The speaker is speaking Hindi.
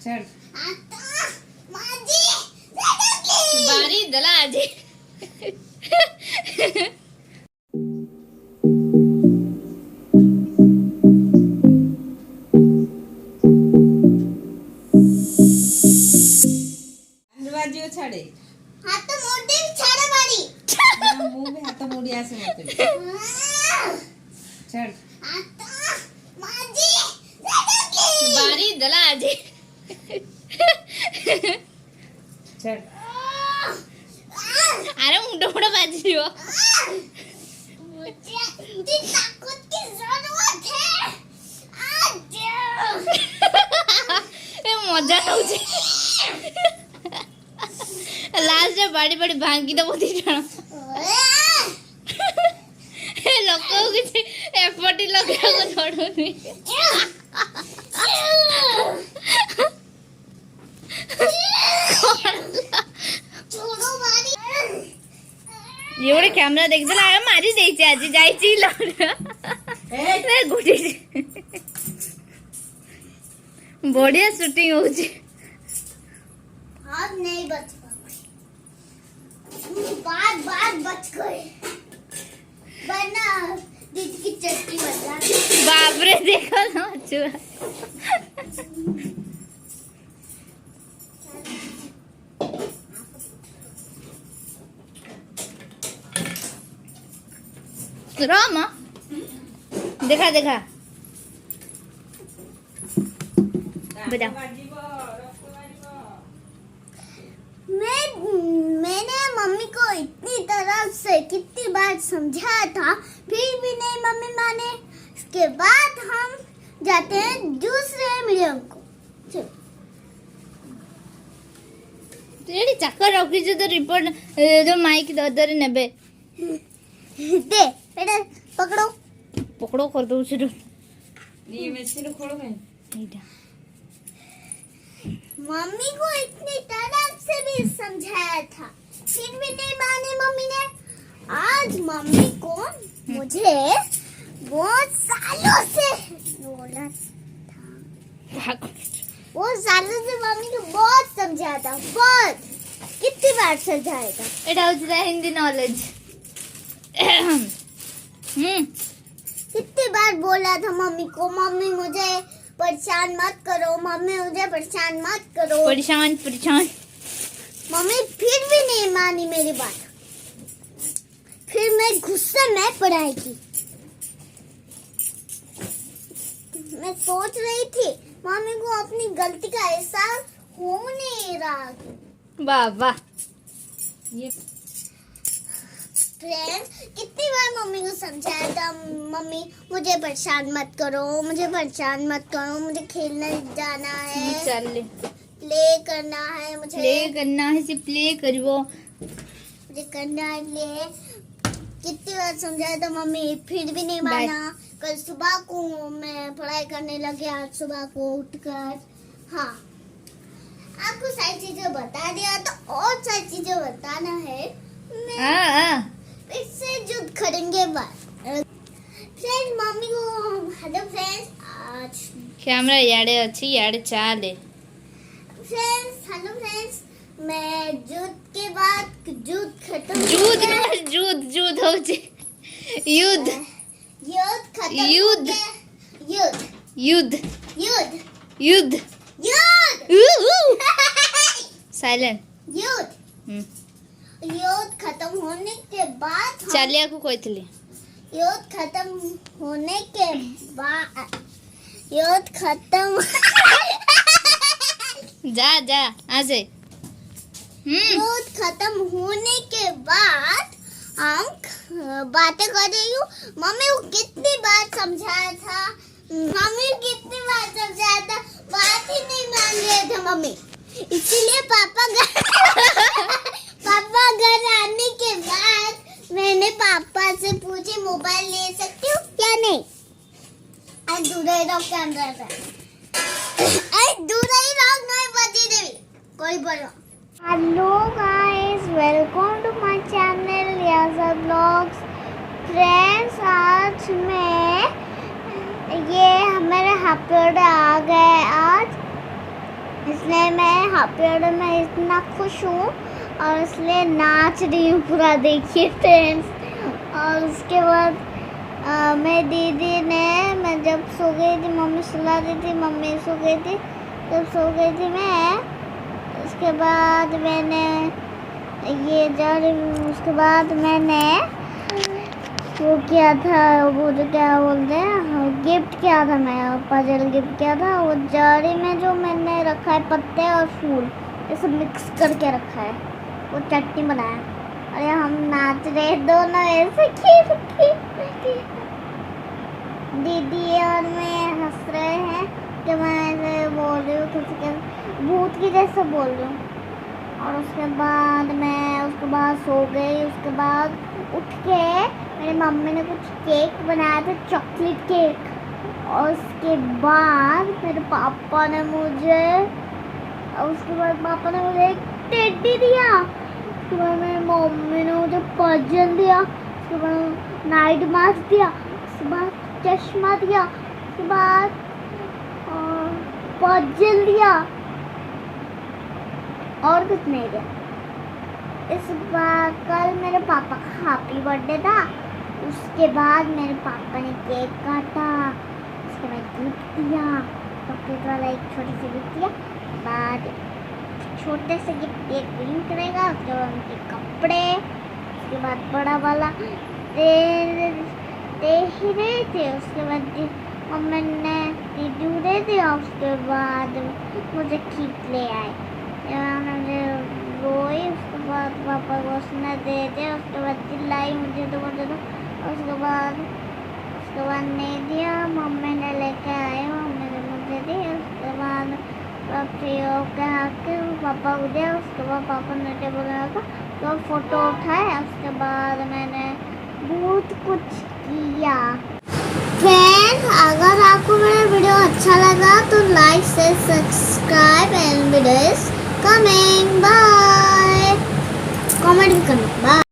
चल बारी दला आजे बाजियो छाड़े हाथ मोड़ी छाड़े बारी मुंह में हाथ मोड़ी आसे मत चल बारी दला आजे चल अरे मुंडो मुंडो बाजी दियो मुझे ताकत की जरूरत है आज ए मजा होउची लास्ट में बड़ी बड़ी भांगी दबो दी जण ए लोक किछि एफर्ट लगा को छोड़ुनी छोड़ो बारी एवढे कॅमेरा देखला आहे मारी द्यायची आजी जायची ए गुडी बढ़िया शूटिंग होची आज नहीं बच पाए बार बार बच गए वरना दीदी की चटनी बचा बाप रे देखो ना चुआ रामा देखा देखा बजा मैंने मम्मी को इतनी तरह से कितनी बार समझाया था फिर भी नहीं मम्मी माने। इसके बाद हम जाते हैं दूसरे मीडियम को। चलो तेरी चक्कर रखी जो तो रिपोर्ट जो माइक दर नेबे दे बेटा पकड़ो पकड़ो कर दो से ये मशीन खोलो मैं मम्मी को इतनी तरह से भी समझाया था फिर भी नहीं माने मम्मी ने। आज मम्मी को मुझे बहुत सालों से बोला था बहुत सालों से मम्मी को बहुत समझाया था बहुत कितनी बार समझाया था। एटा होता हिंदी नॉलेज कितनी बार बोला था मम्मी को मम्मी मुझे परेशान मत करो मम्मी मुझे परेशान मत करो परेशान परेशान मम्मी फिर भी नहीं मानी मेरी बात। फिर मैं गुस्से में पढ़ाई की। मैं सोच रही थी मम्मी को अपनी गलती का एहसास हो नहीं रहा। वाह वाह ये फ्रेंड्स कितनी बार मम्मी को समझाया था मम्मी मुझे परेशान मत करो मुझे परेशान मत करो मुझे खेलने जाना है चल ले प्ले करना है मुझे प्ले करना है से प्ले करिवो मुझे करना है प्ले। कितनी बार समझाया था मम्मी फिर भी नहीं माना। कल सुबह को मैं पढ़ाई करने लगी आज सुबह को उठकर। हाँ आपको सारी चीजें बता दिया तो और सारी चीजें बताना है मैं फिर से युद्ध करेंगे फ्रेंड्स मम्मी को हेलो फ्रेंड्स आज कैमरा याडे अच्छी याडे चाले फ्रेंड्स हेलो फ्रेंड्स मैं युद्ध के बाद युद्ध खत्म जूद ना जूद जूद हो जे युद्ध युद्ध खत्म युद्ध युद्ध युद्ध युद्ध युद्ध युद्ध साइलेंट युद्ध युद्ध खत्म होने के बाद चालिया को कहतली युद्ध खत्म होने के बाद युद्ध खत्म जा जा आजे युद्ध खत्म होने के बाद हम बातें कर रही हूँ। मम्मी को कितनी बार समझाया था मम्मी को कितनी बार समझाया था बात ही नहीं मान रहे थे मम्मी। इसीलिए पापा घर आने के बाद मैंने पापा से पूछी मोबाइल ले सकती हूँ क्या नहीं। आज दूर ही रहो कैमरा से आज दूर ही रहो नहीं बची देवी कोई बोलो। Hello guys welcome to my channel यासा व्लॉग्स। फ्रेंड्स आज मैं ये हमारे हैप्पी बर्थडे आ गए आज इसलिए मैं हैप्पी बर्थडे में इतना खुश हूँ और इसलिए नाच रही हूँ पूरा, देखिए फ्रेंड्स। और उसके बाद मेरी दीदी ने, मैं जब सो गई थी, मम्मी सुला दी थी, मम्मी सो गई थी, जब सो गई थी मैं, उसके बाद मैंने ये उसके बाद मैंने वो किया था, वो जो क्या बोलते हैं, गिफ्ट किया था, मैं पजल गिफ्ट किया था। वो जारी में जो मैंने रखा है पत्ते और फूल, ये सब मिक्स करके रखा है, वो चटनी बनाया। अरे हम नाच रहे दोनों ऐसे दीदी और मैं हंस रहे हैं कि मैं ऐसे बोल रही हूँ, किसी भूत की जैसे बोल रही हूँ। और उसके बाद सो गई। उसके बाद उठ के मेरी मम्मी ने कुछ केक बनाया था, चॉकलेट केक। और उसके बाद मेरे पापा ने मुझे एक टेडी दिया। उसके बाद मेरी मम्मी ने मुझे पजल दिया। उसके बाद नाइट मास्क दिया। उसके बाद चश्मा दिया। उसके बाद पजल दिया और कुछ नहीं दिया। इस बार कल मेरे पापा का हैप्पी बर्थडे था। उसके बाद मेरे पापा ने केक काटा, उसके बाद गिफ्ट दिया, चॉकलेट वाला एक छोटी सी गिफ्ट दिया। बाद छोटे से गिफ्ट एक ग्रीन करेगा, उसके बाद उनके कपड़े, उसके बाद बड़ा वाला दे ही रहे थे। उसके बाद मम्मी ने दीदी दे दिया। उसके बाद मुझे खींच ले आए, मुझे रोई। उसके बाद पापा को उसने दे दिया। उसके बाद चिल्लाई मुझे तो उसके बाद नहीं दिया। मम्मी ने लेके आए, मम्मी ने मुझे दी। उसके बाद पापा को दिया। उसके बाद पापा ने टेबल रखा, तो फोटो उठाया। उसके बाद मैंने बहुत कुछ किया। फ्रेंड्स, अगर आपको मेरा वीडियो अच्छा लगा तो लाइक से subscribe and video coming, bye, comment भी करना, बाय।